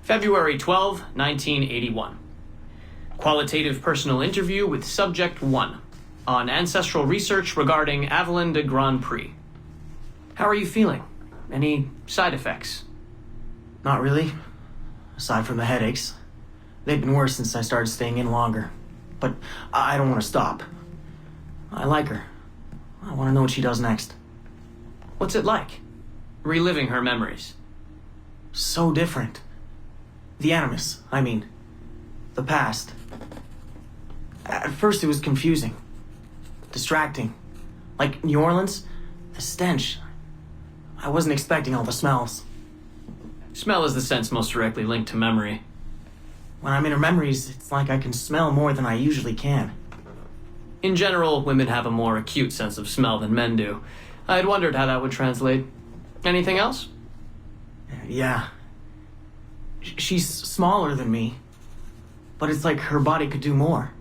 February 12, 1981. Qualitative personal interview with Subject 1 on ancestral research regarding Avalon de Grand Prix. How are you feeling? Any side effects? Not really. Aside from the headaches. They've been worse since I started staying in longer. But I don't want to stop. I like her. I want to know what she does next. What's it like? Reliving her memories. So different. The animus, I mean. The past. At first it was confusing. Distracting. Like New Orleans, the stench. I wasn't expecting all the smells. Smell is the sense most directly linked to memory. When I'm in her memories, it's like I can smell more than I usually can. In general, women have a more acute sense of smell than men do. I had wondered how that would translate. Anything else? Yeah. She's smaller than me, but it's like her body could do more.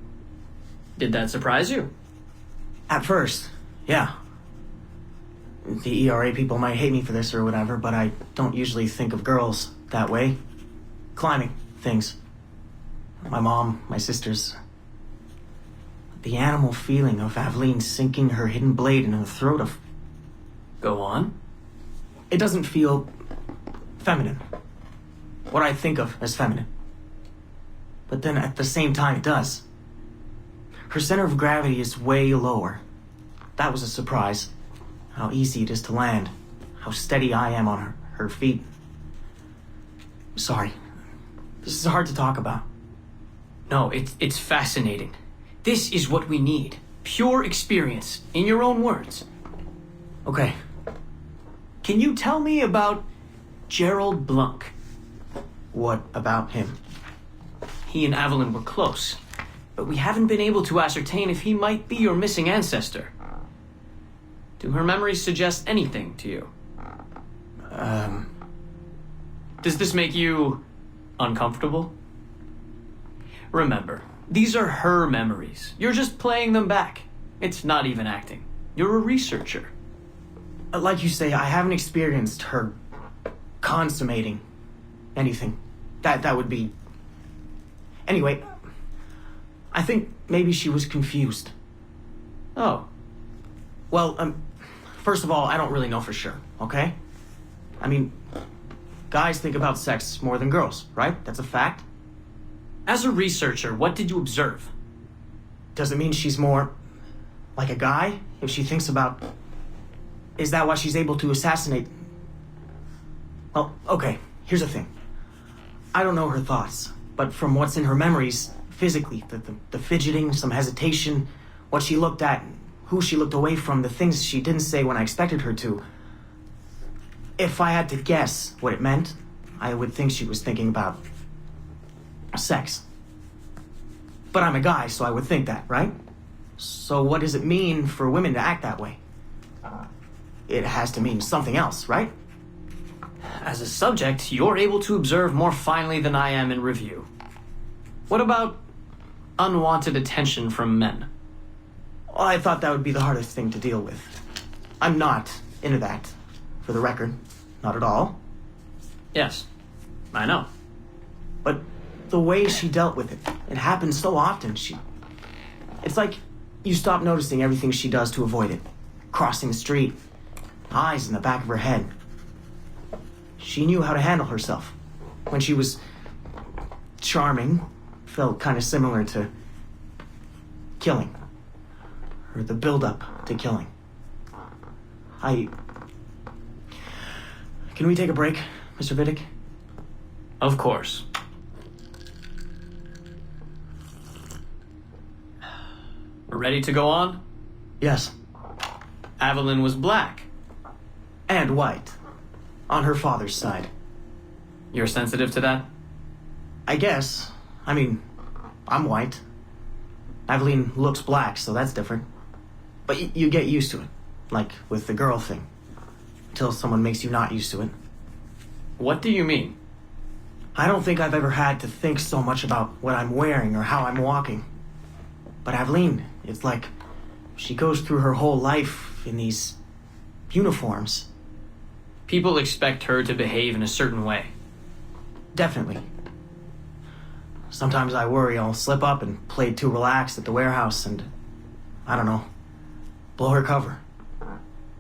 Did that surprise you? At first, yeah. The ERA people might hate me for this or whatever, but I don't usually think of girls that way. Climbing things. My mom, my sisters. The animal feeling of Aveline sinking her hidden blade into the throat of... Go on. It doesn't feel feminine. What I think of as feminine. But then at the same time it does. Her center of gravity is way lower. That was a surprise. How easy it is to land. How steady I am on her feet. Sorry. This is hard to talk about. No, it's fascinating. This is what we need. Pure experience, in your own words. Okay. Can you tell me about Gerald Blanc? What about him? He and Avalon were close, but we haven't been able to ascertain if he might be your missing ancestor. Do her memories suggest anything to you? Does this make you uncomfortable? Remember, these are her memories. You're just playing them back. It's not even acting. You're a researcher. Like you say, I haven't experienced her consummating anything. That would be... Anyway, I think maybe she was confused. Oh. Well, first of all, I don't really know for sure, okay? I mean, guys think about sex more than girls, right? That's a fact. As a researcher, what did you observe? Does it mean she's more like a guy if she thinks about... Is that why she's able to assassinate... Well, okay, here's the thing. I don't know her thoughts, but from what's in her memories, physically, the fidgeting, some hesitation, what she looked at, who she looked away from, the things she didn't say when I expected her to. If I had to guess what it meant, I would think she was thinking about sex. But I'm a guy, so I would think that, right? So what does it mean for women to act that way? It has to mean something else, right? As a subject, you're able to observe more finely than I am in review. What about unwanted attention from men? Well, I thought that would be the hardest thing to deal with. I'm not into that, for the record. Not at all. Yes, I know. But the way she dealt with it, it happens so often. It's like you stop noticing everything she does to avoid it. Crossing the street, eyes in the back of her head. She knew how to handle herself. When she was charming, felt kind of similar to killing. Or the build-up to killing. Can we take a break, Mr. Vidic? Of course. We're ready to go on? Yes. Avalon was black. And white. On her father's side. You're sensitive to that? I guess. I mean, I'm white. Aveline looks black, so that's different. But you get used to it. Like with the girl thing. Until someone makes you not used to it. What do you mean? I don't think I've ever had to think so much about what I'm wearing or how I'm walking. But Aveline, it's like she goes through her whole life in these uniforms. People expect her to behave in a certain way. Definitely. Sometimes I worry I'll slip up and play too relaxed at the warehouse and, I don't know, blow her cover.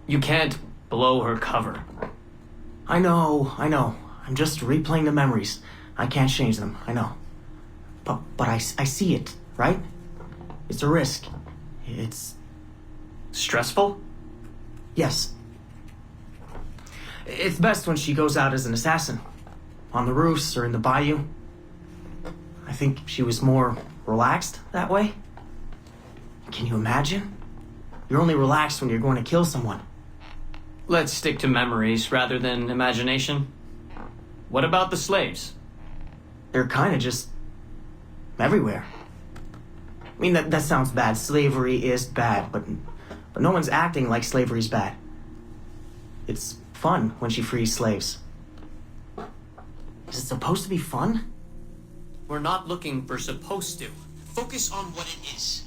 You can't blow her cover. I know. I'm just replaying the memories. I can't change them, I know. But I see it, right? It's a risk. It's... Stressful? Yes. It's best when she goes out as an assassin. On the roofs or in the bayou. I think she was more relaxed that way. Can you imagine? You're only relaxed when you're going to kill someone. Let's stick to memories rather than imagination. What about the slaves? They're kind of just... everywhere. I mean, that sounds bad. Slavery is bad, but no one's acting like slavery's bad. It's fun when she frees slaves. Is it supposed to be fun? We're not looking for supposed to. Focus on what it is.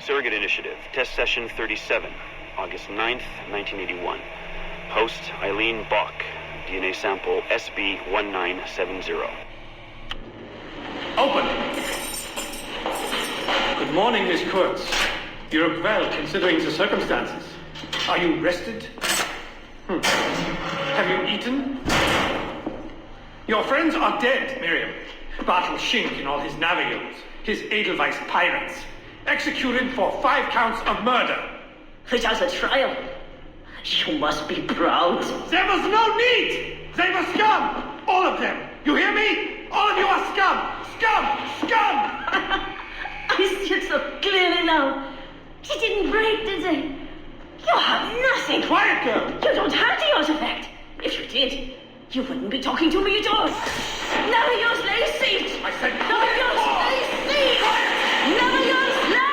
Surrogate Initiative, Test Session 37, August 9th, 1981. Host Eileen Bach, DNA sample SB1970. Open! Good morning, Miss Kurtz. You look well, considering the circumstances. Are you rested? Have you eaten? Your friends are dead, Miriam. Bartel Schink and all his navios, his Edelweiss pirates, executed for 5 counts of murder. It has a trial. You must be proud. There was no need! They were scum! All of them! You hear me? All of you are scum! Scum! Scum! I see it so clearly now. He didn't break, did they? You have nothing. Quiet, girl! You don't have the artifact. If you did, you wouldn't be talking to me at all. Navios lay siege! I said Navios lay siege! Navios lay siege!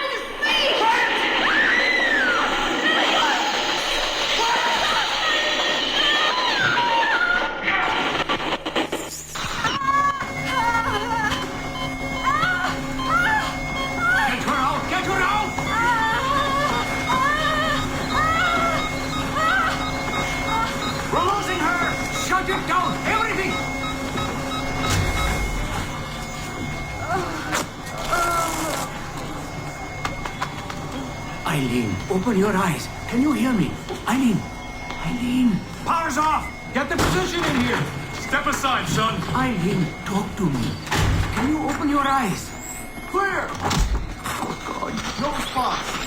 Get her out! Get her out! We're losing her! Shut it down! Everything! Eileen, open your eyes. Can you hear me? Eileen! Eileen! Power's off! Get the position in here! Step aside, son! Eileen, talk to me. Can you open your eyes? Clear! Oh, God, no spots!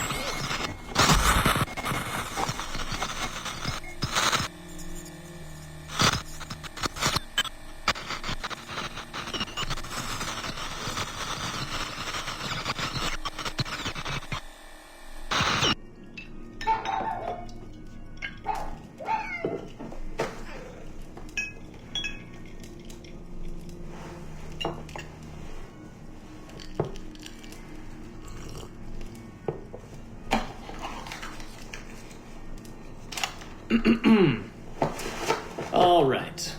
All right.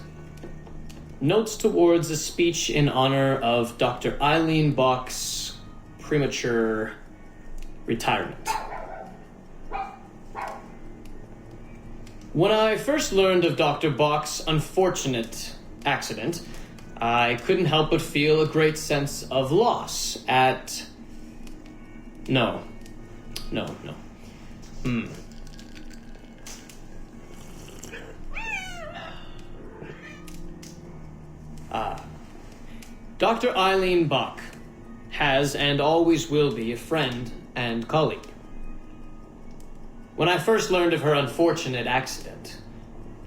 Notes towards a speech in honor of Dr. Eileen Bach's premature retirement. When I first learned of Dr. Bach's unfortunate accident, I couldn't help but feel a great sense of loss at... No. Dr. Eileen Bach has and always will be a friend and colleague. When I first learned of her unfortunate accident,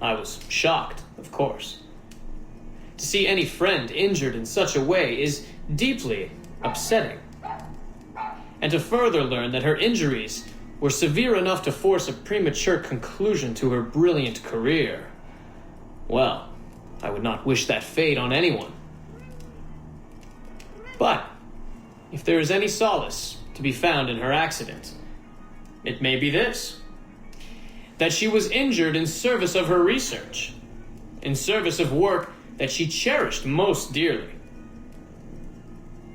I was shocked, of course. To see any friend injured in such a way is deeply upsetting. And to further learn that her injuries were severe enough to force a premature conclusion to her brilliant career, well, I would not wish that fate on anyone. But if there is any solace to be found in her accident, it may be this: that she was injured in service of her research, in service of work that she cherished most dearly.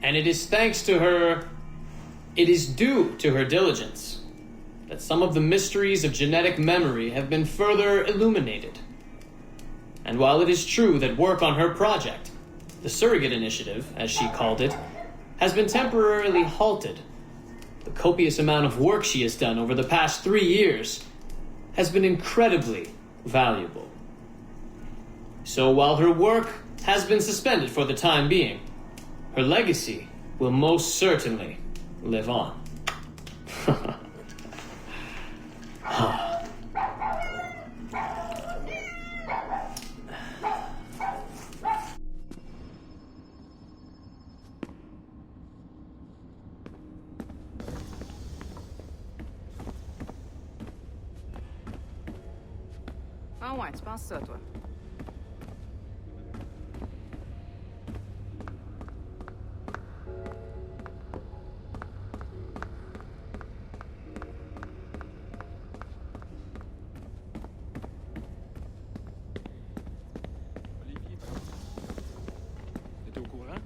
And it is thanks to her, it is due to her diligence, that some of the mysteries of genetic memory have been further illuminated. And while it is true that work on her project, the Surrogate Initiative, as she called it, has been temporarily halted, the copious amount of work she has done over the past 3 years has been incredibly valuable. So while her work has been suspended for the time being, her legacy will most certainly live on. Ah ouais, tu penses ça, toi? Olivier, t'es au courant?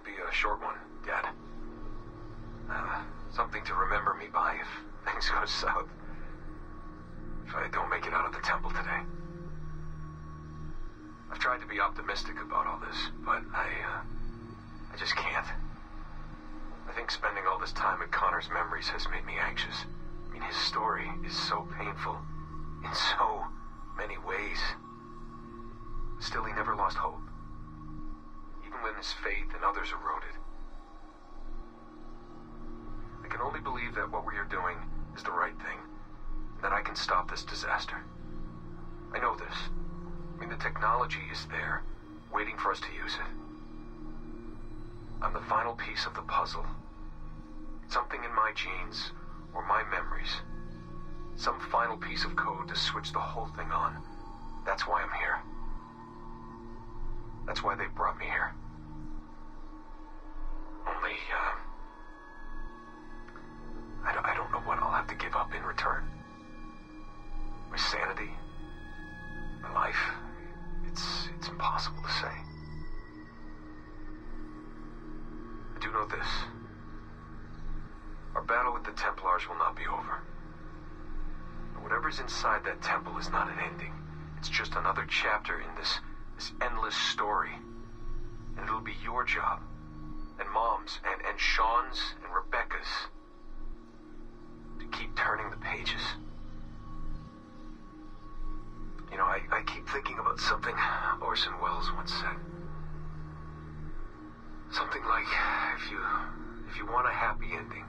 be a short one, Dad. Something to remember me by if things go south. If I don't make it out of the temple today. I've tried to be optimistic about all this, but I just can't. I think spending all this time in Connor's memories has made me anxious. I mean, his story is so painful in so many ways. Still, he never lost hope. Even when his faith in others eroded. I can only believe that what we are doing is the right thing, and that I can stop this disaster. I know this. I mean, the technology is there, waiting for us to use it. I'm the final piece of the puzzle. Something in my genes, or my memories. Some final piece of code to switch the whole thing on. That's why I'm here. That's why they brought me here. Only, I don't know what I'll have to give up in return. My sanity, my life, it's impossible to say. I do know this. Our battle with the Templars will not be over. And whatever's inside that temple is not an ending. It's just another chapter in this endless story. And it'll be your job, and Mom's, and Sean's, and Rebecca's, to keep turning the pages. You know, I keep thinking about something Orson Welles once said. Something like, if you want a happy ending,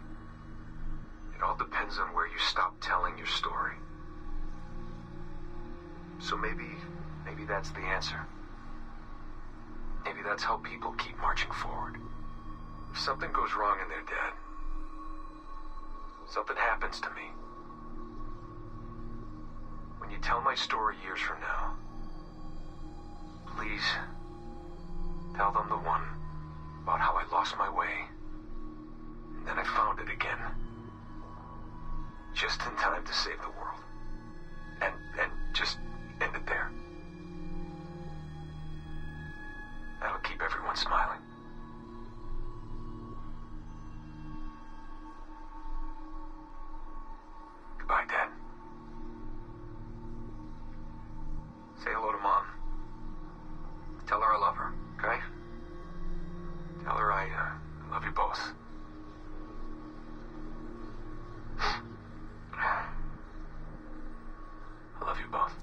it all depends on where you stop telling your story. So maybe that's the answer. Maybe that's how people keep marching forward. If something goes wrong in their dad, something happens to me. When you tell my story years from now, please tell them the one about how I lost my way, and then I found it again. Just in time to save the world. And just end it there. That'll keep everyone smiling. Goodbye, Dad. Say hello to Mom. Tell her I love her, okay? Tell her I love you both. I love you both.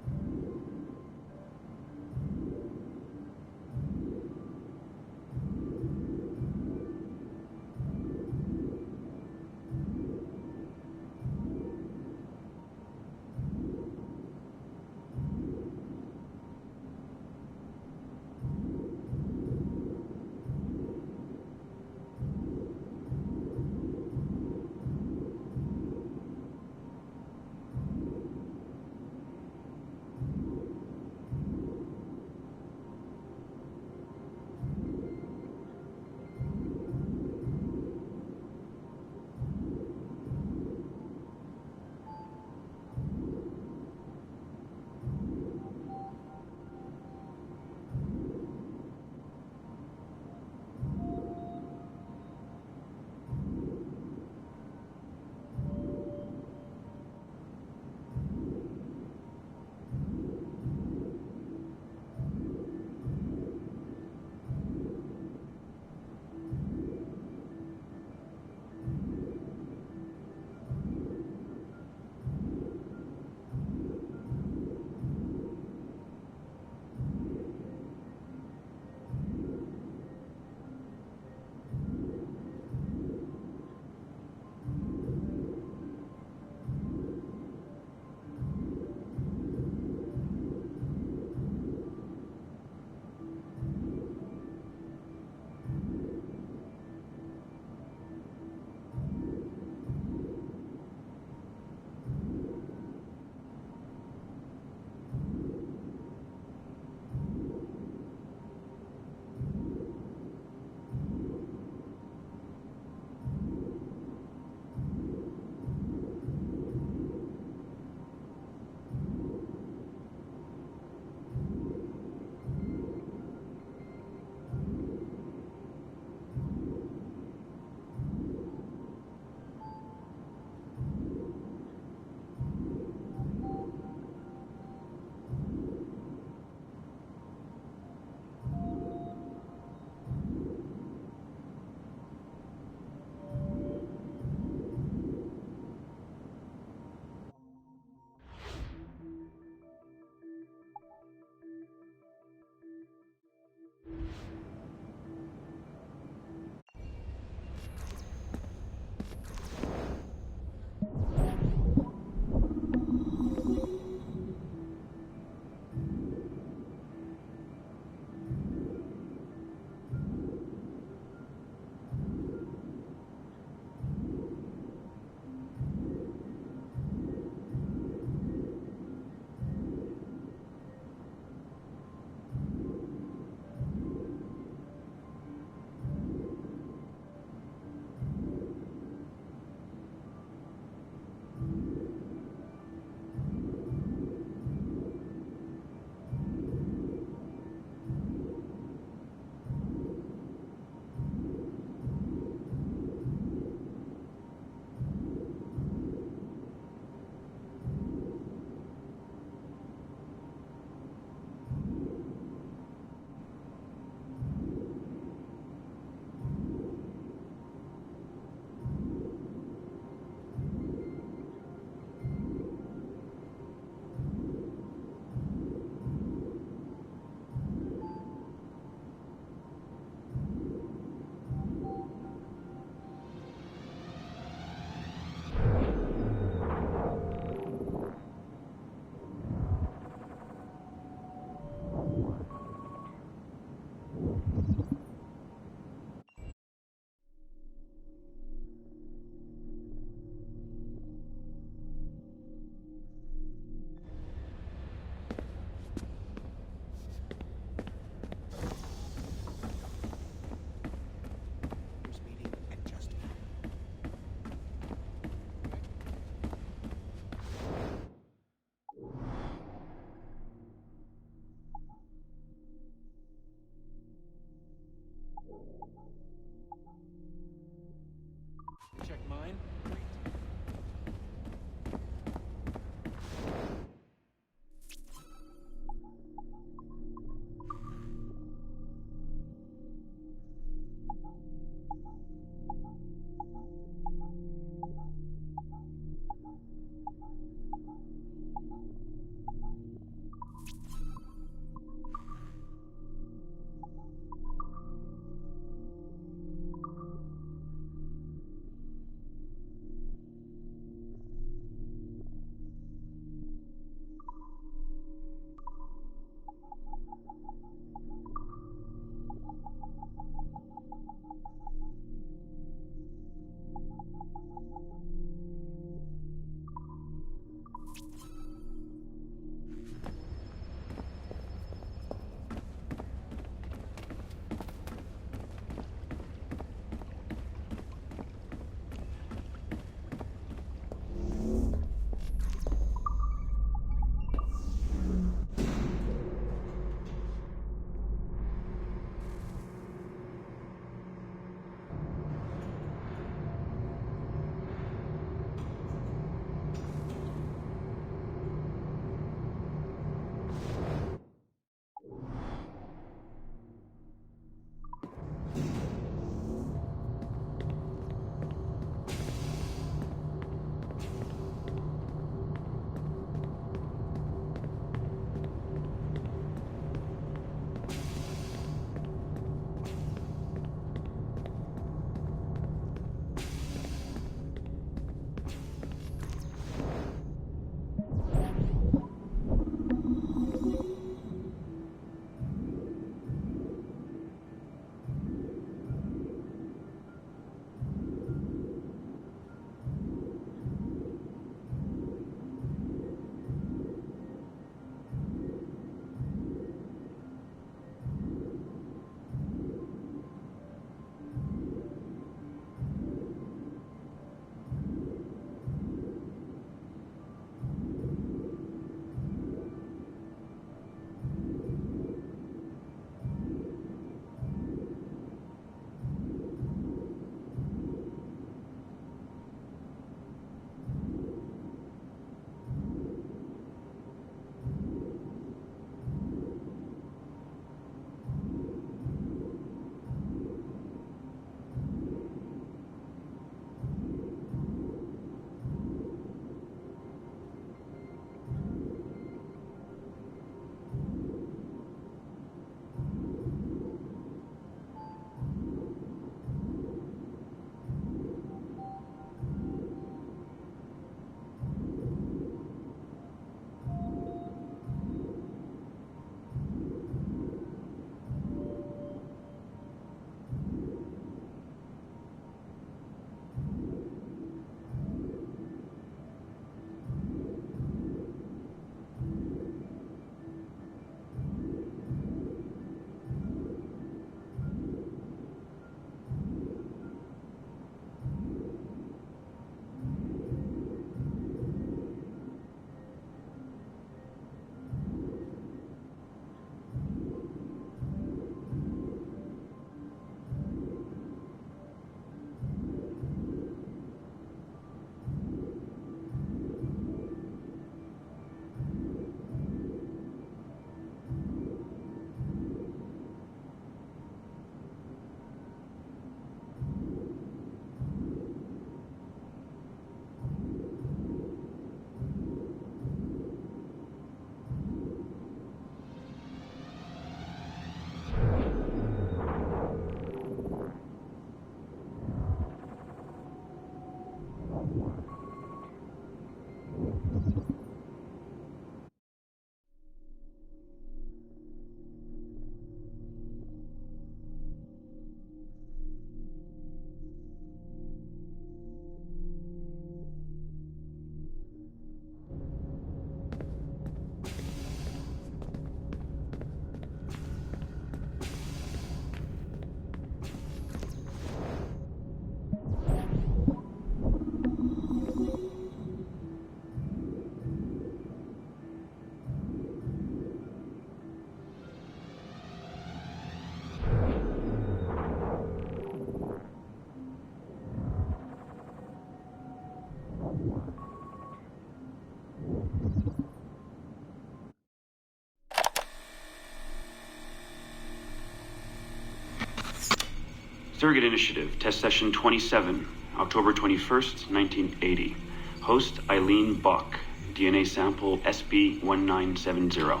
Surrogate Initiative, Test Session 27, October 21st, 1980. Host Eileen Bach, DNA sample SB1970.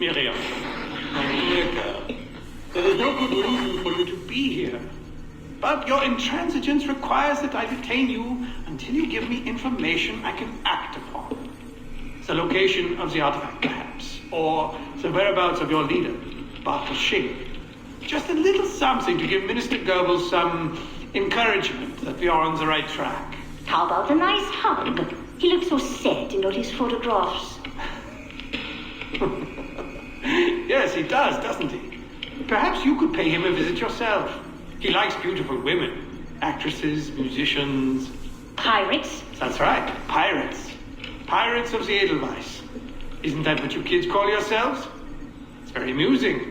Miriam, my dear girl, there is no good reason for you to be here. But your intransigence requires that I detain you until you give me information I can act upon. The location of the artifact, perhaps, or the whereabouts of your leader, Bartle Shing. Just a little something to give Minister Goebbels some encouragement that we are on the right track. How about a nice hug? He looks so sad in all his photographs. Yes, he does, doesn't he? Perhaps you could pay him a visit yourself. He likes beautiful women. Actresses, musicians. Pirates? That's right, pirates. Pirates of the Edelweiss. Isn't that what you kids call yourselves? It's very amusing.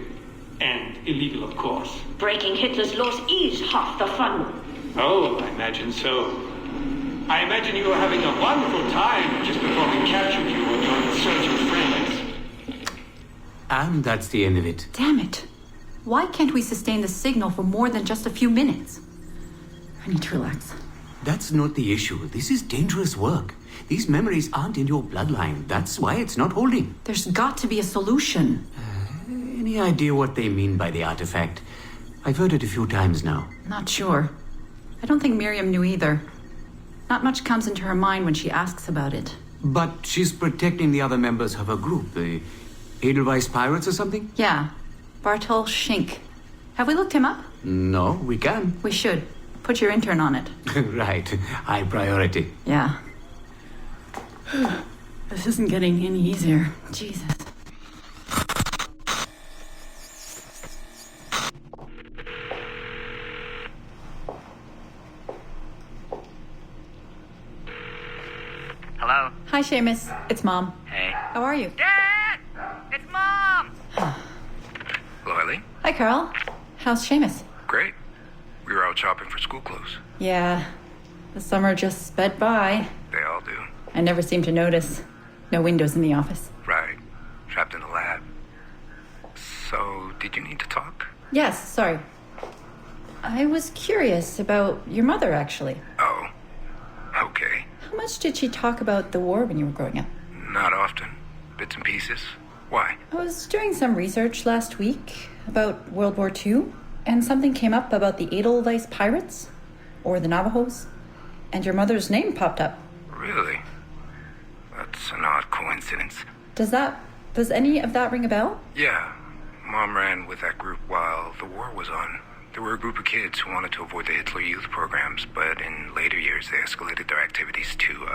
And illegal, of course. Breaking Hitler's laws is half the fun. Oh, I imagine so. I imagine you were having a wonderful time just before we captured you on your search for friends. And that's the end of it. Damn it. Why can't we sustain the signal for more than just a few minutes? I need to relax. That's not the issue. This is dangerous work. These memories aren't in your bloodline. That's why it's not holding. There's got to be a solution. Any idea what they mean by the artifact? I've heard it a few times now. Not sure. I don't think Miriam knew either. Not much comes into her mind when she asks about it. But she's protecting the other members of her group, the Edelweiss Pirates or something? Yeah. Bartol Schink. Have we looked him up? No, we can. We should. Put your intern on it. Right. High priority. Yeah. This isn't getting any easier. Jesus. Hello? Hi, Seamus. It's Mom. Hey. How are you? Dad! It's Mom! Hello, Eileen? Hi, Carl. How's Seamus? Great. We were out shopping for school clothes. Yeah. The summer just sped by. They all do. I never seem to notice. No windows in the office. Right. Trapped in a lab. So, did you need to talk? Yes, sorry. I was curious about your mother, actually. Oh. Okay. How much did she talk about the war when you were growing up? Not often. Bits and pieces. Why? I was doing some research last week about World War II, and something came up about the Edelweiss Pirates, or the Navajos, and your mother's name popped up. Really? That's an odd coincidence. Does any of that ring a bell? Yeah. Mom ran with that group while the war was on. There were a group of kids who wanted to avoid the Hitler Youth programs, but in later years they escalated their activities to,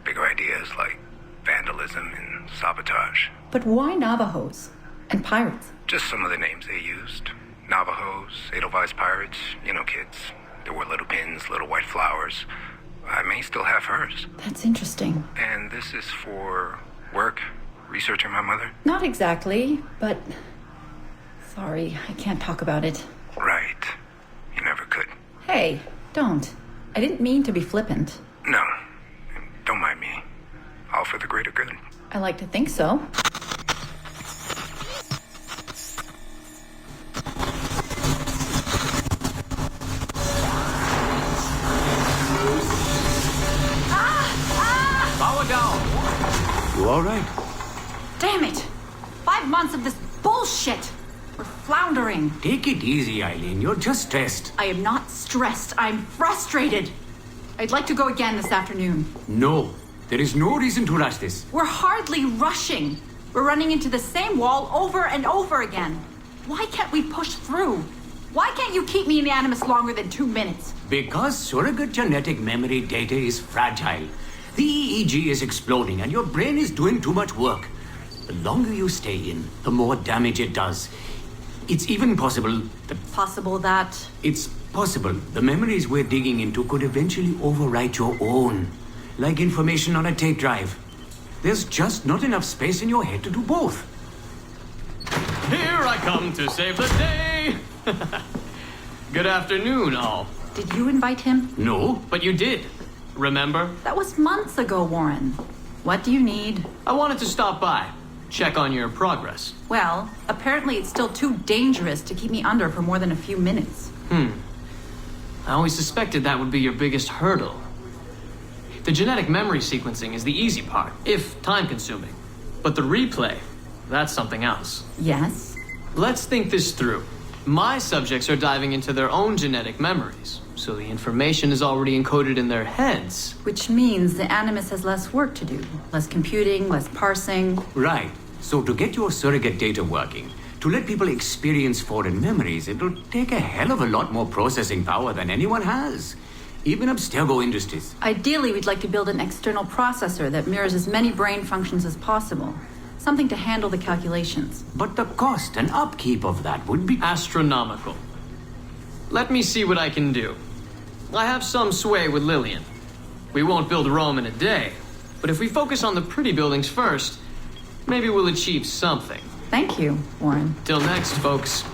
bigger ideas like vandalism and sabotage. But why Navajos and pirates? Just some of the names they used. Navajos, Edelweiss Pirates, you know, kids. There were little pins, little white flowers. I may still have hers. That's interesting. And this is for work? Researching my mother? Not exactly, but... Sorry, I can't talk about it. Right. You never could. Hey, don't. I didn't mean to be flippant. No. Don't mind me. All for the greater good. I like to think so. Power down. You all right? Damn it! 5 months of this bullshit! We're floundering. Take it easy, Eileen. You're just stressed. I am not stressed. I'm frustrated. I'd like to go again this afternoon. No. There is no reason to rush this. We're hardly rushing. We're running into the same wall over and over again. Why can't we push through? Why can't you keep me in the Animus longer than 2 minutes? Because surrogate genetic memory data is fragile. The EEG is exploding and your brain is doing too much work. The longer you stay in, the more damage it does. It's even possible that... It's possible the memories we're digging into could eventually overwrite your own. Like information on a tape drive. There's just not enough space in your head to do both. Here I come to save the day! Good afternoon, all. Did you invite him? No. But you did. Remember? That was months ago, Warren. What do you need? I wanted to stop by. check on your progress. Well, apparently it's still too dangerous to keep me under for more than a few minutes. I always suspected that would be your biggest hurdle. The genetic memory sequencing is the easy part, if time-consuming. But the replay, that's something else. Yes? Let's think this through. My subjects are diving into their own genetic memories, so the information is already encoded in their heads. Which means the Animus has less work to do. Less computing, less parsing. Right. So to get your surrogate data working, to let people experience foreign memories, it'll take a hell of a lot more processing power than anyone has. Even Abstergo Industries. Ideally, we'd like to build an external processor that mirrors as many brain functions as possible. Something to handle the calculations. But the cost and upkeep of that would be astronomical. Let me see what I can do. I have some sway with Lillian. We won't build Rome in a day, but if we focus on the pretty buildings first, maybe we'll achieve something. Thank you, Warren. Till next, folks.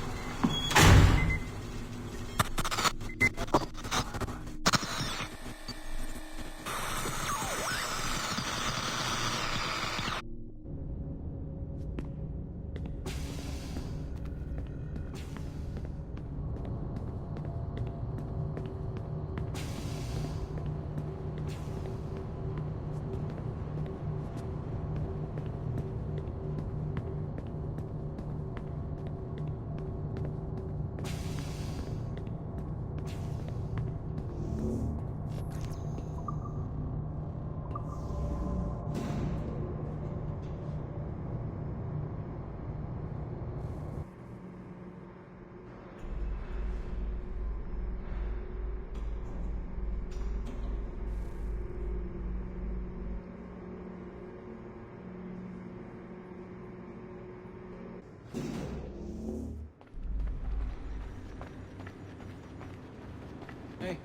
Hey.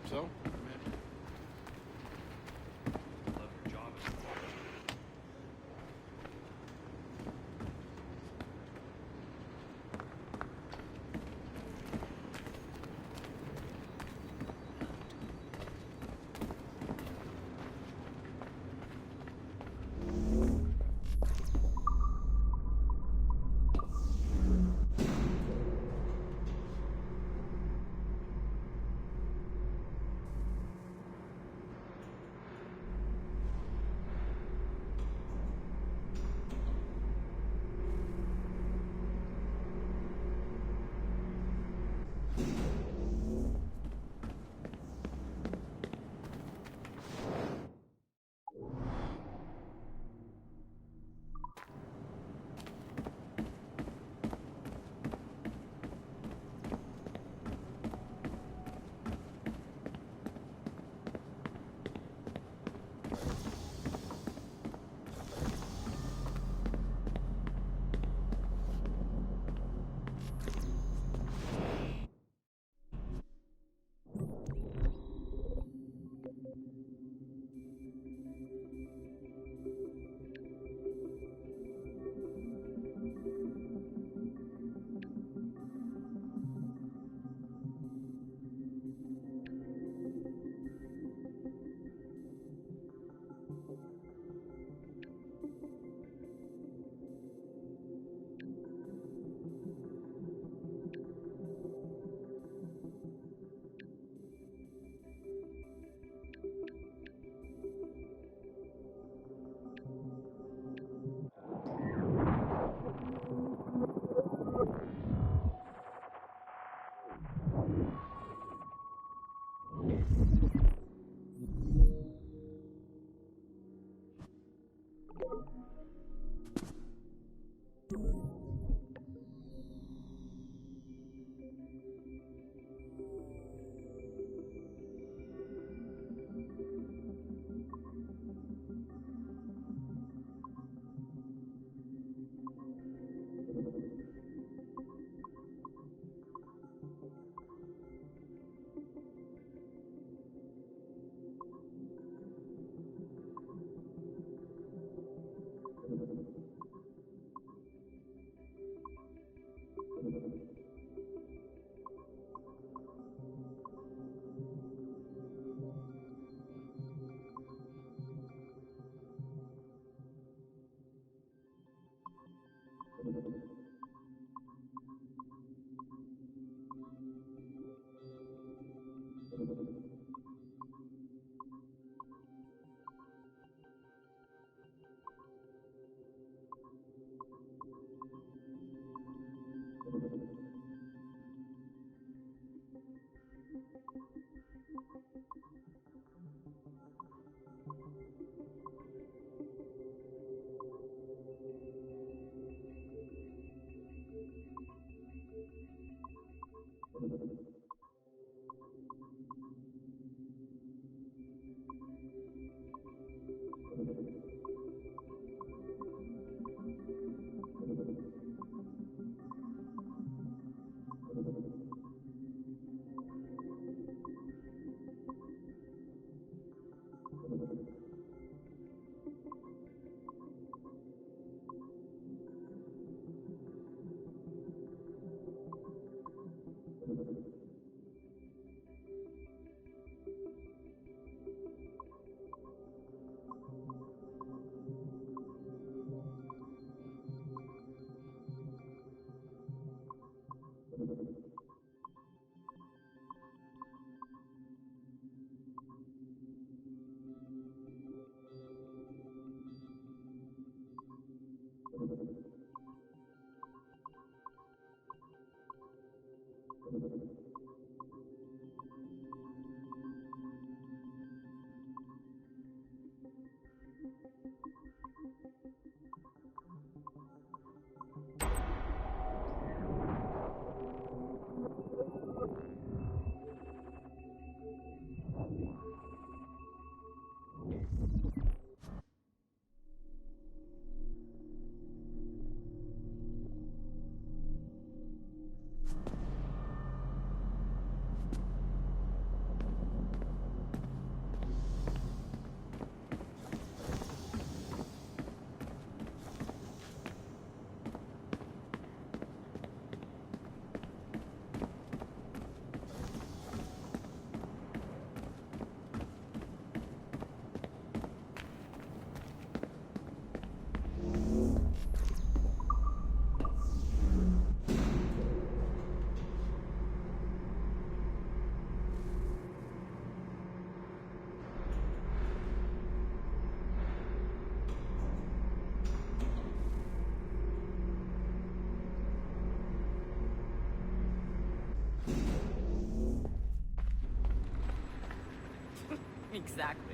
So? Exactly.